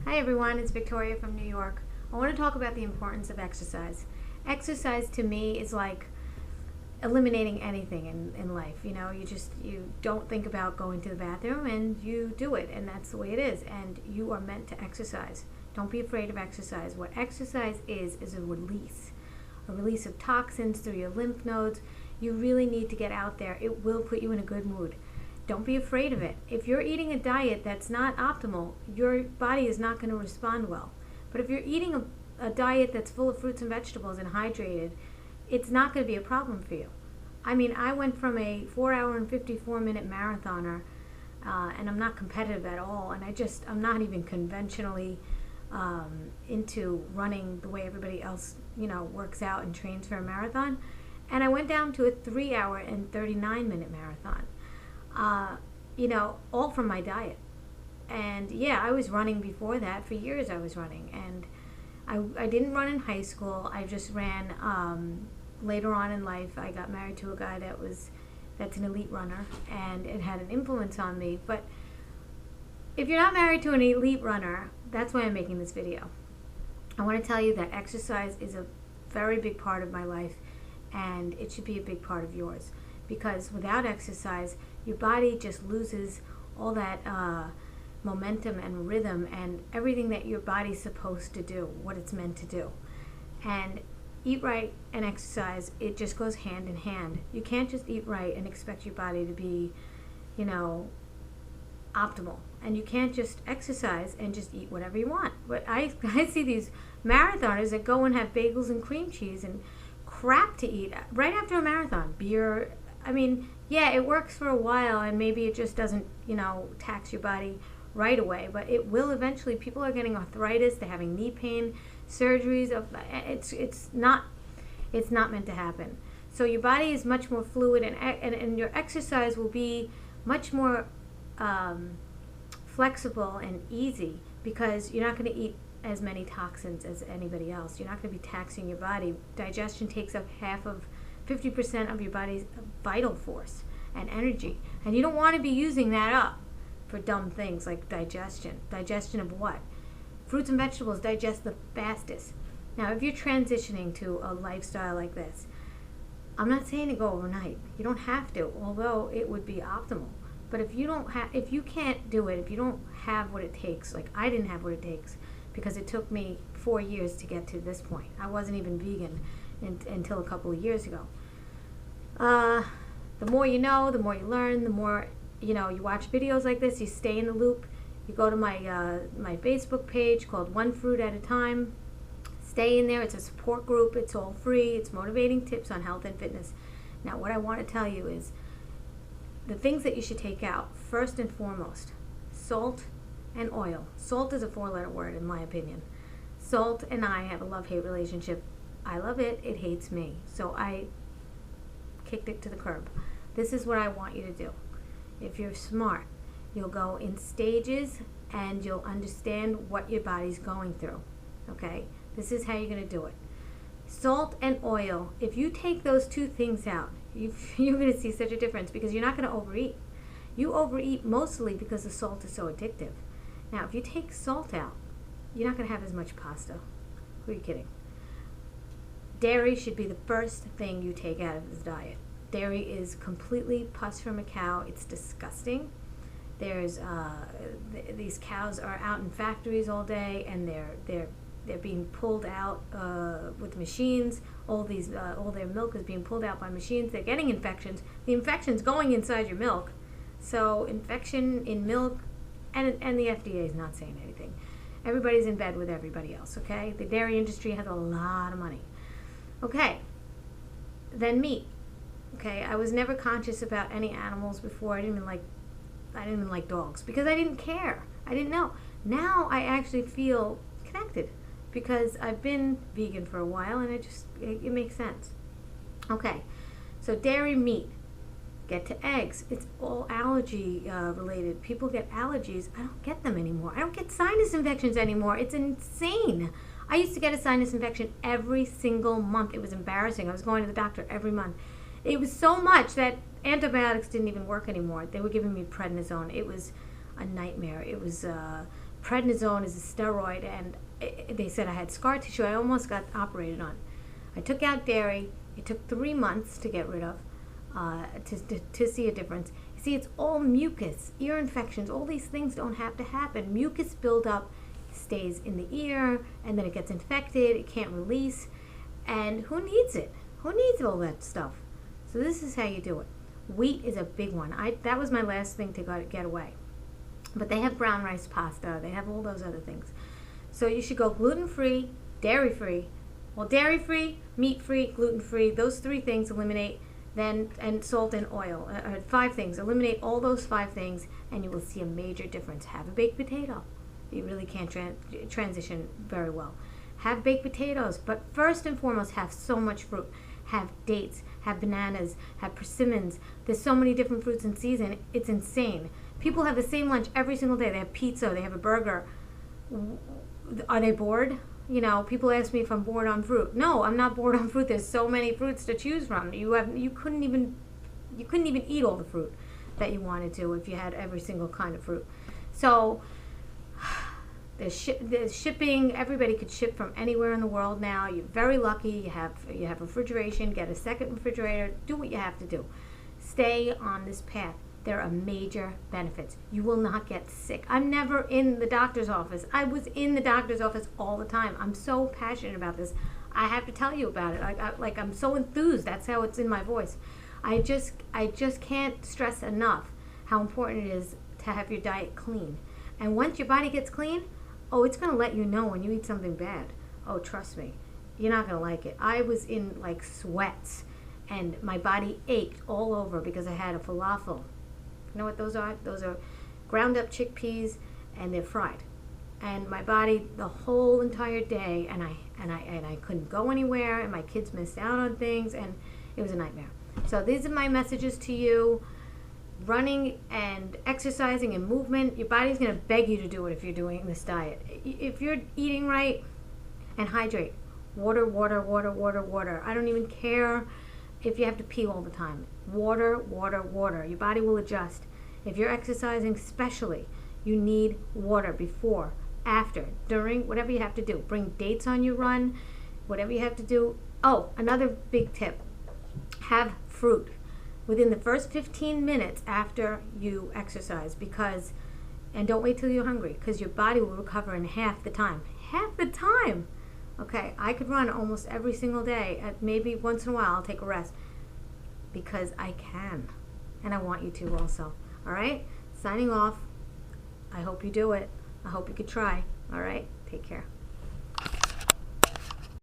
Hi everyone, it's Victoria from New York. I want to talk about the importance of exercise. Exercise to me is like eliminating anything in life. You don't think about going to the bathroom and you do it, and that's the way it is. And you are meant to exercise. Don't be afraid of exercise. What exercise is a release of toxins through your lymph nodes. You really need to get out there. It will put you in a good mood. Don't be afraid of it. If you're eating a diet that's not optimal, your body is not going to respond well. But if you're eating a diet that's full of fruits and vegetables and hydrated, it's not going to be a problem for you. I mean, I went from a 4 hour and 54-minute marathoner, and I'm not competitive at all, and I'm not even conventionally into running the way everybody else, works out and trains for a marathon. And I went down to a 3 hour and 39-minute marathon. All from my diet. And yeah, I was running before that. For years I was running. And I didn't run in high school. I just ran later on in life. I got married to a guy that's an elite runner, and it had an influence on me. But if you're not married to an elite runner, that's why I'm making this video. I want to tell you that exercise is a very big part of my life, and it should be a big part of yours. Because without exercise, your body just loses all that momentum and rhythm and everything that your body's supposed to do, what it's meant to do. And eat right and exercise, it just goes hand in hand. You can't just eat right and expect your body to be, optimal. And you can't just exercise and just eat whatever you want. But I see these marathoners that go and have bagels and cream cheese and crap to eat right after a marathon. Beer. I mean, yeah, it works for a while, and maybe it just doesn't, tax your body right away, but it will eventually. People are getting arthritis, they're having knee pain, surgeries. It's not meant to happen. So your body is much more fluid, and your exercise will be much more flexible and easy, because you're not going to eat as many toxins as anybody else. You're not going to be taxing your body. Digestion takes up 50% of your body's vital force and energy. And you don't want to be using that up for dumb things like digestion. Digestion of what? Fruits and vegetables digest the fastest. Now, if you're transitioning to a lifestyle like this, I'm not saying to go overnight. You don't have to, although it would be optimal. But if you can't do it, if you don't have what it takes, like I didn't have what it takes, because it took me 4 years to get to this point. I wasn't even vegan until a couple of years ago. The more you know, the more you learn, the more you watch videos like this, you stay in the loop. You go to my Facebook page called One Fruit at a Time. Stay in there. It's a support group. It's all free. It's motivating tips on health and fitness. Now, what I want to tell you is the things that you should take out. First and foremost, salt and oil. Salt is a 4-letter word in my opinion. Salt and I have a love-hate relationship. I love it. It hates me. So I kicked it to the curb. This is what I want you to do. If you're smart, you'll go in stages and you'll understand what your body's going through. Okay? This is how you're going to do it. Salt and oil, if you take those two things out, you're going to see such a difference, because you're not going to overeat. You overeat mostly because the salt is so addictive. Now, if you take salt out, you're not going to have as much pasta. Who are you kidding? Dairy should be the first thing you take out of this diet. Dairy is completely pus from a cow. It's disgusting. There's these cows are out in factories all day, and they're being pulled out with machines. All their milk is being pulled out by machines. They're getting infections. The infection's going inside your milk. So infection in milk, and the FDA is not saying anything. Everybody's in bed with everybody else. Okay, the dairy industry has a lot of money. Okay, then meat. Okay, I was never conscious about any animals before. I didn't even like dogs, because I didn't care. I didn't know. Now I actually feel connected, because I've been vegan for a while, and it makes sense. Okay, so dairy, meat. Get to eggs. It's all allergy related. People get allergies. I don't get them anymore. I don't get sinus infections anymore. It's insane. I used to get a sinus infection every single month. It was embarrassing. I was going to the doctor every month. It was so much that antibiotics didn't even work anymore. They were giving me prednisone. It was a nightmare. It was Prednisone is a steroid, and they said I had scar tissue. I almost got operated on. I took out dairy. It took 3 months to get rid of, to see a difference. See, it's all mucus, ear infections. All these things don't have to happen. Mucus buildup stays in the ear, and then it gets infected. It can't release, and who needs it? Who needs all that stuff? So this is how you do it. Wheat is a big one. That was my last thing to get away. But they have brown rice pasta. They have all those other things. So you should go gluten-free, dairy-free. Well, dairy-free, meat-free, gluten-free, those 3 things eliminate. Then, and salt and oil, 5 things. Eliminate all those 5 things, and you will see a major difference. Have a baked potato. You really can't transition very well. Have baked potatoes, but first and foremost, have so much fruit. Have dates, have bananas, have persimmons. There's so many different fruits in season. It's insane. People have the same lunch every single day. They have pizza, they have a burger. Are they bored? You know, people ask me if I'm bored on fruit. No, I'm not bored on fruit. There's so many fruits to choose from. You couldn't even eat all the fruit that you wanted to if you had every single kind of fruit. So there's shipping. Everybody could ship from anywhere in the world now. You're very lucky. You have refrigeration. Get a second refrigerator. Do what you have to do. Stay on this path. There are major benefits. You will not get sick. I'm never in the doctor's office. I was in the doctor's office all the time. I'm so passionate about this. I have to tell you about it. I'm so enthused. That's how it's in my voice. I just can't stress enough how important it is to have your diet clean. And once your body gets clean, oh, it's going to let you know when you eat something bad. Oh, trust me. You're not going to like it. I was in like sweats, and my body ached all over because I had a falafel. You know what those are? Those are ground up chickpeas, and they're fried. And my body the whole entire day, and I couldn't go anywhere, and my kids missed out on things, and it was a nightmare. So these are my messages to you. Running and exercising and movement, your body's going to beg you to do it if you're doing this diet. If you're eating right, and hydrate. Water, water, water, water, water. I don't even care if you have to pee all the time. Water, water, water. Your body will adjust. If you're exercising especially, you need water before, after, during, whatever you have to do. Bring dates on your run, whatever you have to do. Oh, another big tip. Have fruit within the first 15 minutes after you exercise, and don't wait till you're hungry, because your body will recover in half the time. Half the time! Okay, I could run almost every single day. Maybe once in a while I'll take a rest, because I can, and I want you to also. All right, signing off. I hope you do it. I hope you could try. All right, take care.